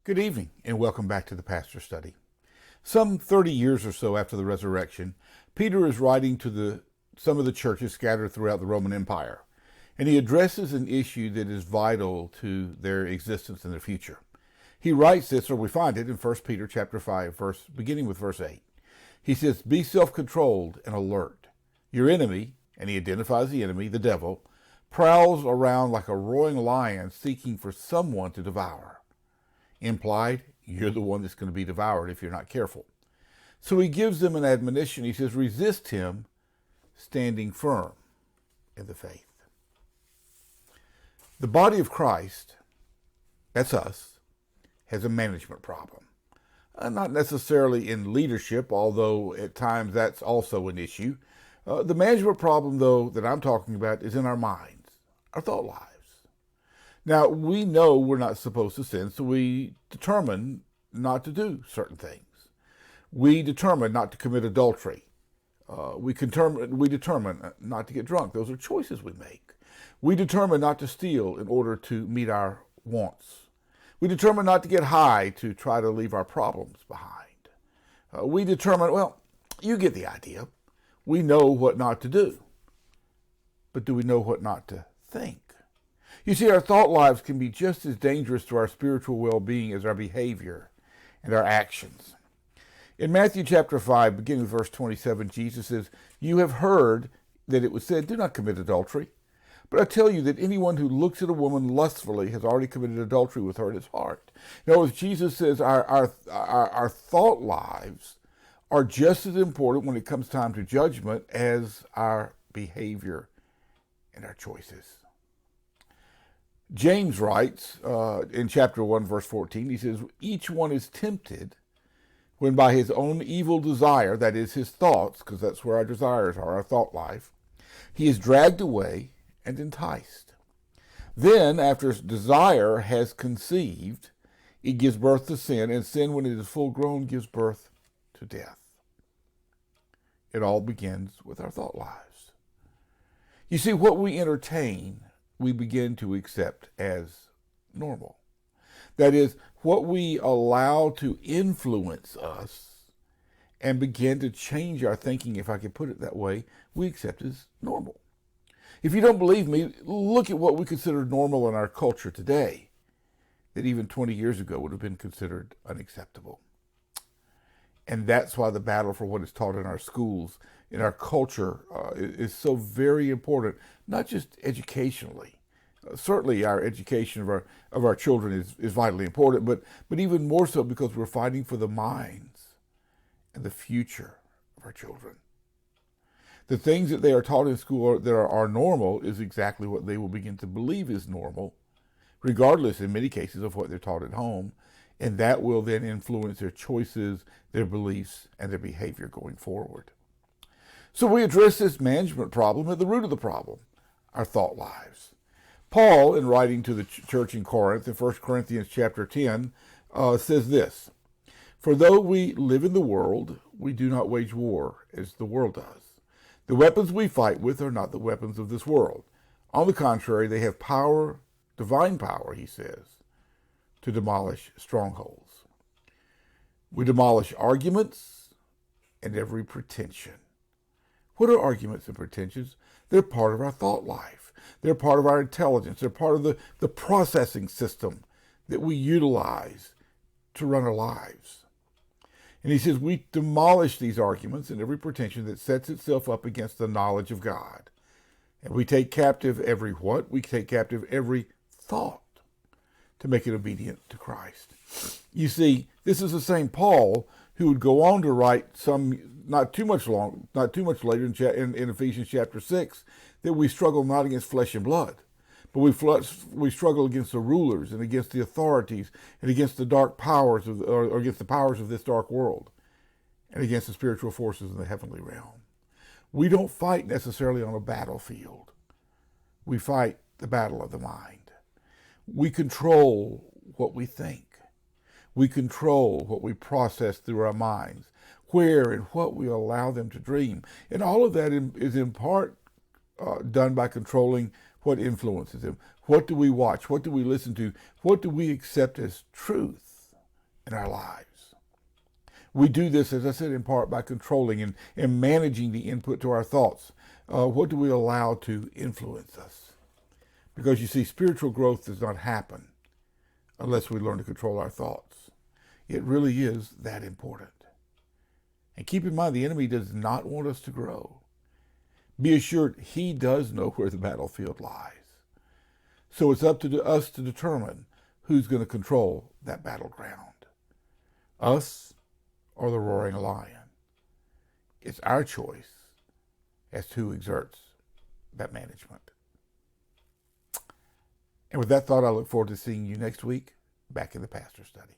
Good evening, and welcome back to the Pastor Study. Some 30 years or so after the resurrection, Peter is writing to some of the churches scattered throughout the Roman Empire, and he addresses an issue that is vital to their existence in the future. He writes this, or we find it in 1 Peter chapter 5, beginning with verse 8. He says, "Be self-controlled and alert. Your enemy," and he identifies the enemy, the devil, "prowls around like a roaring lion seeking for someone to devour." Implied, you're the one that's going to be devoured if you're not careful. So he gives them an admonition. He says, resist him, standing firm in the faith. The body of Christ, that's us, has a management problem. Not necessarily in leadership, although at times that's also an issue. The management problem, though, that I'm talking about is in our minds, our thought lives. Now, we know we're not supposed to sin, so we determine not to do certain things. We determine not to commit adultery. We determine not to get drunk. Those are choices we make. We determine not to steal in order to meet our wants. We determine not to get high to try to leave our problems behind. We determine, well, you get the idea. We know what not to do. But do we know what not to think? You see, our thought lives can be just as dangerous to our spiritual well-being as our behavior and our actions. In Matthew chapter 5, beginning with verse 27, Jesus says, "You have heard that it was said, 'Do not commit adultery.' But I tell you that anyone who looks at a woman lustfully has already committed adultery with her in his heart." Now, as Jesus says, our thought lives are just as important when it comes time to judgment as our behavior and our choices. James writes in chapter 1, verse 14, he says, "Each one is tempted when by his own evil desire," that is his thoughts, because that's where our desires are, our thought life, "he is dragged away and enticed. Then, after desire has conceived, it gives birth to sin, and sin, when it is full grown, gives birth to death." It all begins with our thought lives. You see, what we entertain, we begin to accept as normal. That is, what we allow to influence us and begin to change our thinking, if I could put it that way, we accept as normal. If you don't believe me, look at what we consider normal in our culture today that even 20 years ago would have been considered unacceptable. And that's why the battle for what is taught in our schools, in our culture, is so very important, not just educationally. Certainly our education of our children is vitally important, but even more so because we're fighting for the minds and the future of our children. The things that they are taught in school that are normal is exactly what they will begin to believe is normal, regardless in many cases of what they're taught at home. And that will then influence their choices, their beliefs, and their behavior going forward. So we address this management problem at the root of the problem, our thought lives. Paul, in writing to the church in Corinth, in 1 Corinthians chapter 10, says this, "For though we live in the world, we do not wage war as the world does. The weapons we fight with are not the weapons of this world. On the contrary, they have power, divine power," he says, "to demolish strongholds." We demolish arguments and every pretension. What are arguments and pretensions? They're part of our thought life. They're part of our intelligence. They're part of the processing system that we utilize to run our lives. And he says we demolish these arguments and every pretension that sets itself up against the knowledge of God. And we take captive every what? We take captive every thought to make it obedient to Christ. You see, this is the same Paul who would go on to write not too much later in Ephesians chapter 6, that we struggle not against flesh and blood, but we struggle against the rulers and against the authorities and against the dark powers or against the powers of this dark world and against the spiritual forces in the heavenly realm. We don't fight necessarily on a battlefield. We fight the battle of the mind. We control what we think. We control what we process through our minds, where and what we allow them to dream. And all of that is in part done by controlling what influences them. What do we watch? What do we listen to? What do we accept as truth? in our lives. We do this, as I said, in part by controlling and managing the input to our thoughts. What do we allow to influence us? Because you see, spiritual growth does not happen unless we learn to control our thoughts. It really is that important. And keep in mind, the enemy does not want us to grow. Be assured he does know where the battlefield lies. So it's up to us to determine who's going to control that battleground. Us or the roaring lion. It's our choice as to who exerts that management. And with that thought, I look forward to seeing you next week back in the Pastor Study.